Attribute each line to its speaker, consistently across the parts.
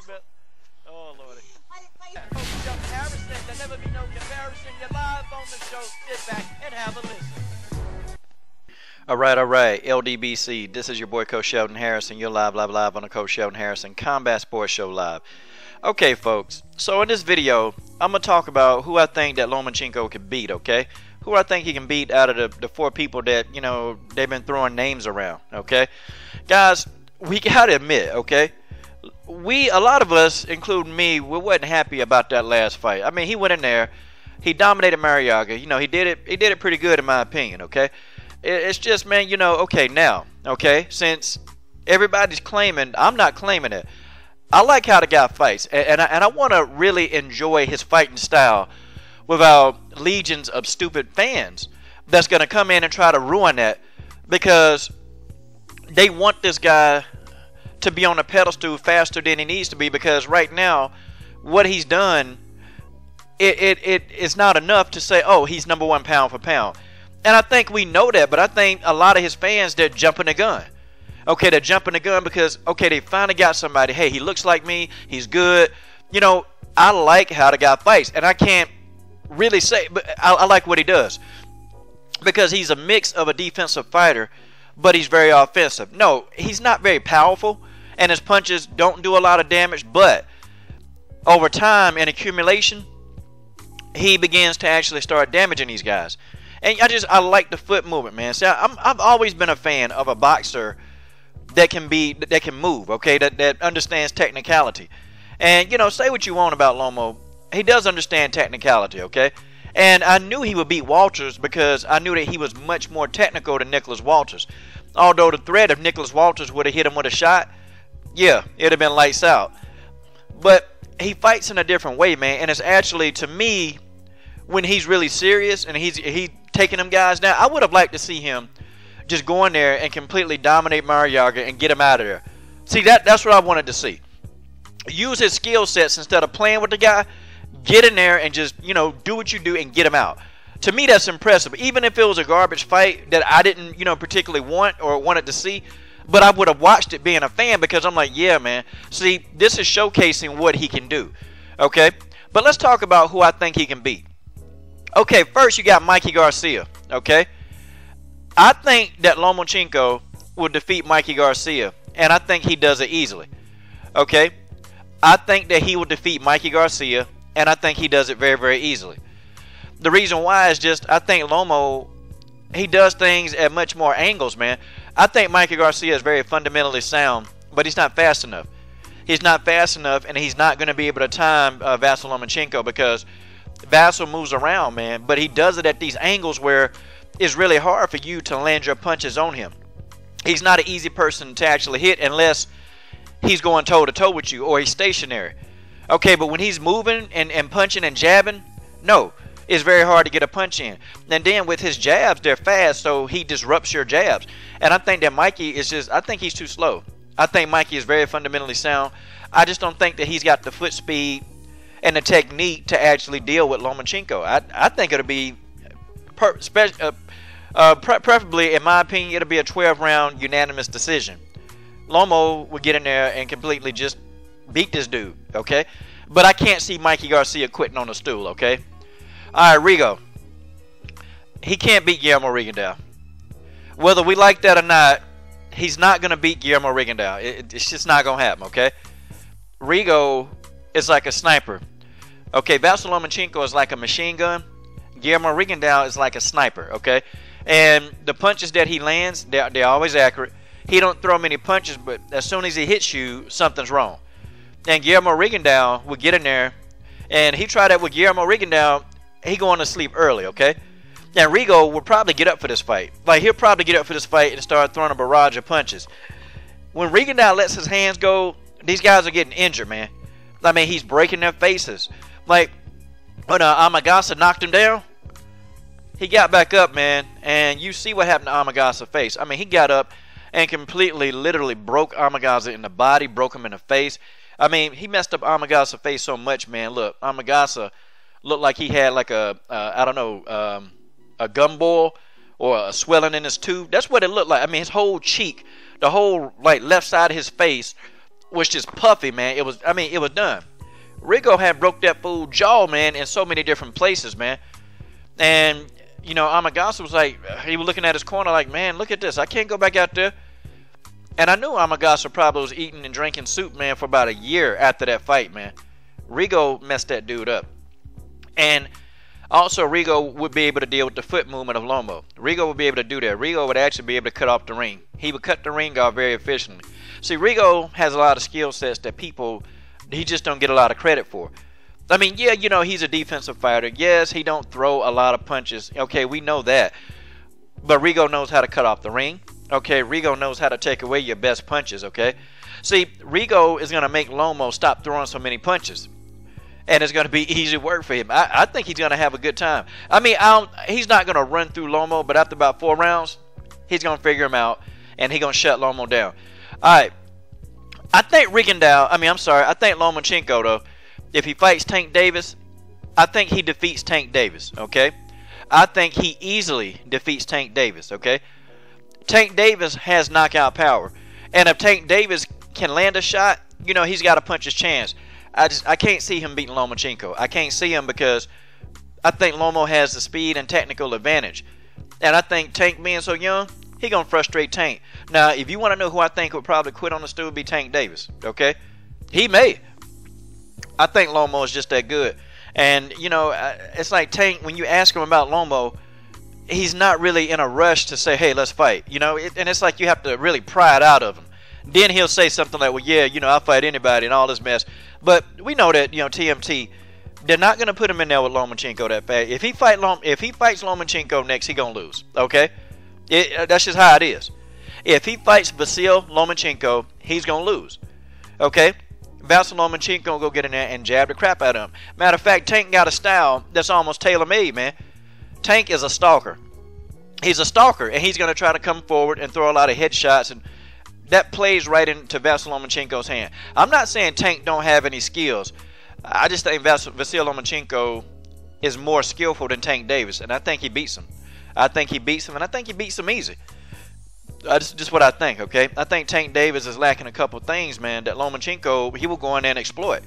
Speaker 1: bit. Oh, Lordy. Coach Shelton Harrison, there never be no comparison. You're live on the show. Sit back and have a listen. All right. LDBC, this is your boy Coach Shelton Harrison. You're live on the Coach Shelton Harrison Combat Sports Show live. Okay, folks. So in this video, I'm going to talk about who I think that Lomachenko can beat, okay? Who I think he can beat out of the four people that, you know, they've been throwing names around, okay? Guys, we got to admit, okay? A lot of us, including me, we wasn't happy about that last fight. I mean, he went in there, he dominated Mariaga. You know, he did it pretty good in my opinion, okay? It's just, man, you know, okay, now, okay, since everybody's claiming, I'm not claiming it. I like how the guy fights, and I want to really enjoy his fighting style without legions of stupid fans that's going to come in and try to ruin that because they want this guy to be on a pedestal faster than he needs to be, because right now what he's done, it is not enough to say, oh, he's number one pound for pound. And I think we know that, but I think a lot of his fans, they're jumping the gun. Okay, they're jumping the gun because, okay, they finally got somebody. Hey, he looks like me. He's good. You know, I like how the guy fights. And I can't really say, but I like what he does. Because he's a mix of a defensive fighter, but he's very offensive. No, he's not very powerful. And his punches don't do a lot of damage. But over time and accumulation, he begins to actually start damaging these guys. And I like the foot movement, man. See, I've always been a fan of a boxer that can move, okay, that understands technicality. And, you know, say what you want about Lomo, he does understand technicality, okay? And I knew he would beat Walters because I knew that he was much more technical than Nicholas Walters. Although the threat of Nicholas Walters would have hit him with a shot, yeah, it'd have been lights out. But he fights in a different way, man, and it's actually, to me, when he's really serious and he's taking them guys down, I would have liked to see him just go in there and completely dominate Mariaga and get him out of there. See, that's what I wanted to see. Use his skill sets instead of playing with the guy. Get in there and just, you know, do what you do and get him out. To me, that's impressive. Even if it was a garbage fight that I didn't, you know, particularly want or wanted to see, but I would have watched it being a fan because I'm like, yeah, man. See, this is showcasing what he can do. Okay? But let's talk about who I think he can beat. Okay, first you got Mikey Garcia. Okay? I think that Lomachenko will defeat Mikey Garcia, and I think he does it easily. Okay? I think that he will defeat Mikey Garcia, and I think he does it very, very easily. The reason why is just I think Lomo, he does things at much more angles, man. I think Mikey Garcia is very fundamentally sound, but he's not fast enough. He's not fast enough, and he's not going to be able to time Vasyl Lomachenko because Vasyl moves around, man, but he does it at these angles where it's really hard for you to land your punches on him. He's not an easy person to actually hit unless he's going toe-to-toe with you or he's stationary. Okay, but when he's moving and punching and jabbing, no, it's very hard to get a punch in. And then with his jabs, they're fast, so he disrupts your jabs. And I think that Mikey is just, I think he's too slow. I think Mikey is very fundamentally sound. I just don't think that he's got the foot speed and the technique to actually deal with Lomachenko. I think it'll be preferably, in my opinion, it'll be a 12-round unanimous decision. Lomo would get in there and completely just beat this dude, okay? But I can't see Mikey Garcia quitting on the stool, okay? All right, Rigo. He can't beat Guillermo Rigondeaux. Whether we like that or not, he's not going to beat Guillermo Rigondeaux. It's just not going to happen, okay? Rigo is like a sniper. Okay, Vasyl Lomachenko is like a machine gun. Guillermo Rigondeaux is like a sniper, okay? And the punches that he lands, they're always accurate. He don't throw many punches, but as soon as he hits you, something's wrong. And Guillermo Rigondeaux will get in there, and he tried that with Guillermo Rigondeaux. He going to sleep early, okay? And Rigo will probably get up for this fight. Like, he'll probably get up for this fight and start throwing a barrage of punches. When Rigondeaux lets his hands go, these guys are getting injured, man. I mean, he's breaking their faces. Like, when Amagasa knocked him down, he got back up, man, and you see what happened to Amagasa's face. I mean, he got up and completely, literally broke Amagasa in the body, broke him in the face. I mean, he messed up Amagasa's face so much, man. Look, Amagasa looked like he had like a gumball or a swelling in his tooth. That's what it looked like. I mean, his whole cheek, the whole like left side of his face was just puffy, man. It was, I mean, it was done. Rigo had broke that fool jaw, man, in so many different places, man. And, you know, Amagasa was like, he was looking at his corner like, man, look at this. I can't go back out there. And I knew Amagasa probably was eating and drinking soup, man, for about a year after that fight, man. Rigo messed that dude up. And also, Rigo would be able to deal with the foot movement of Lomo. Rigo would be able to do that. Rigo would actually be able to cut off the ring. He would cut the ring off very efficiently. See, Rigo has a lot of skill sets that people, he just don't get a lot of credit for. I mean, yeah, you know, he's a defensive fighter. Yes, he don't throw a lot of punches. Okay, we know that. But Rigo knows how to cut off the ring. Okay, Rigo knows how to take away your best punches, okay? See, Rigo is going to make Lomo stop throwing so many punches. And it's going to be easy work for him. I think he's going to have a good time. I mean, he's not going to run through Lomo, but after about 4 rounds, he's going to figure him out, and he's going to shut Lomo down. All right. I think I think Lomachenko, though, if he fights Tank Davis, I think he defeats Tank Davis, okay? I think he easily defeats Tank Davis, okay? Tank Davis has knockout power. And if Tank Davis can land a shot, you know, he's got a puncher's chance. I can't see him beating Lomachenko. I can't see him because I think Lomo has the speed and technical advantage. And I think Tank being so young, he going to frustrate Tank. Now, if you want to know who I think would probably quit on the stool, be Tank Davis, okay? He may. I think Lomo is just that good. And, you know, it's like Tank, when you ask him about Lomo, he's not really in a rush to say, hey, let's fight. You know, and it's like you have to really pry it out of him. Then he'll say something like, well, yeah, you know, I'll fight anybody and all this mess. But we know that, you know, TMT, they're not going to put him in there with Lomachenko that fast. If he fights Lomachenko next, he's going to lose, okay? That's just how it is. If he fights Vasyl Lomachenko, he's going to lose, okay? Vasyl Lomachenko will go get in there and jab the crap out of him. Matter of fact, Tank got a style that's almost tailor-made, man. Tank is a stalker. He's a stalker, and he's going to try to come forward and throw a lot of headshots, and that plays right into Vasyl Lomachenko's hand. I'm not saying Tank don't have any skills. I just think Vasyl Lomachenko is more skillful than Tank Davis, and I think he beats him. I think he beats him, and I think he beats him easy. That's just what I think, okay? I think Tank Davis is lacking a couple things, man, that Lomachenko, he will go in there and exploit.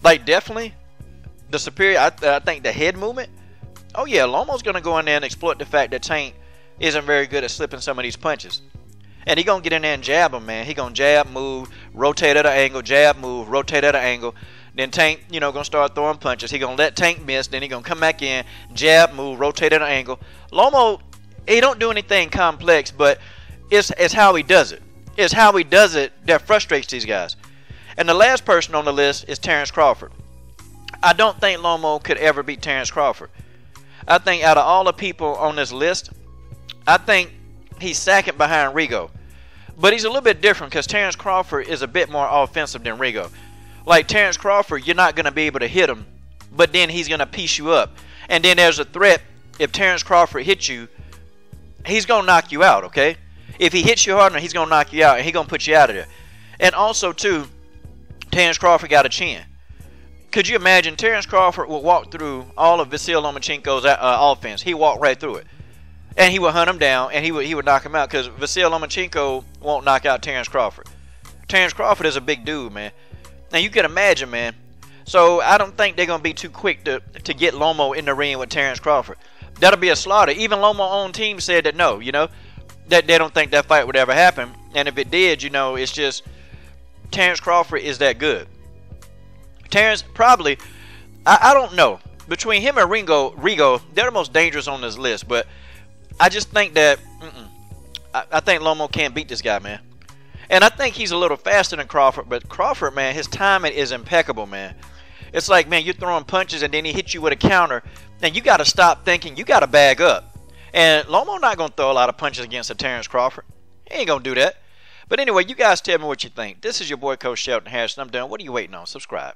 Speaker 1: Like, definitely, the superior, I think the head movement, oh yeah, Lomo's going to go in there and exploit the fact that Tank isn't very good at slipping some of these punches. And he going to get in there and jab him, man. He going to jab, move, rotate at an angle, jab, move, rotate at an angle. Then Tank, you know, going to start throwing punches. He going to let Tank miss. Then he going to come back in, jab, move, rotate at an angle. Lomo, he don't do anything complex, but it's how he does it. It's how he does it that frustrates these guys. And the last person on the list is Terrence Crawford. I don't think Lomo could ever beat Terrence Crawford. I think out of all the people on this list, I think he's second behind Rigo. But he's a little bit different because Terrence Crawford is a bit more offensive than Rigo. Like Terrence Crawford, you're not going to be able to hit him, but then he's going to piece you up. And then there's a threat. If Terrence Crawford hits you, he's going to knock you out, okay? If he hits you hard enough, he's going to knock you out, and he's going to put you out of there. And also, too, Terrence Crawford got a chin. Could you imagine Terrence Crawford would walk through all of Vasyl Lomachenko's offense? He walked right through it. And he would hunt him down, and he would knock him out because Vasyl Lomachenko won't knock out Terrence Crawford. Terrence Crawford is a big dude, man. Now, you can imagine, man. So, I don't think they're going to be too quick to get Lomo in the ring with Terrence Crawford. That'll be a slaughter. Even Lomo's own team said that no, you know, that they don't think that fight would ever happen. And if it did, you know, it's just Terrence Crawford is that good. Terrence probably, I don't know. Between him and Rigo, they're the most dangerous on this list. But I just think that, I think Lomo can't beat this guy, man. And I think he's a little faster than Crawford. But Crawford, man, his timing is impeccable, man. It's like, man, you're throwing punches and then he hits you with a counter. And you got to stop thinking. You got to bag up. And Lomo not going to throw a lot of punches against a Terrence Crawford. He ain't going to do that. But anyway, you guys tell me what you think. This is your boy, Coach Shelton Harrison. I'm done. What are you waiting on? Subscribe.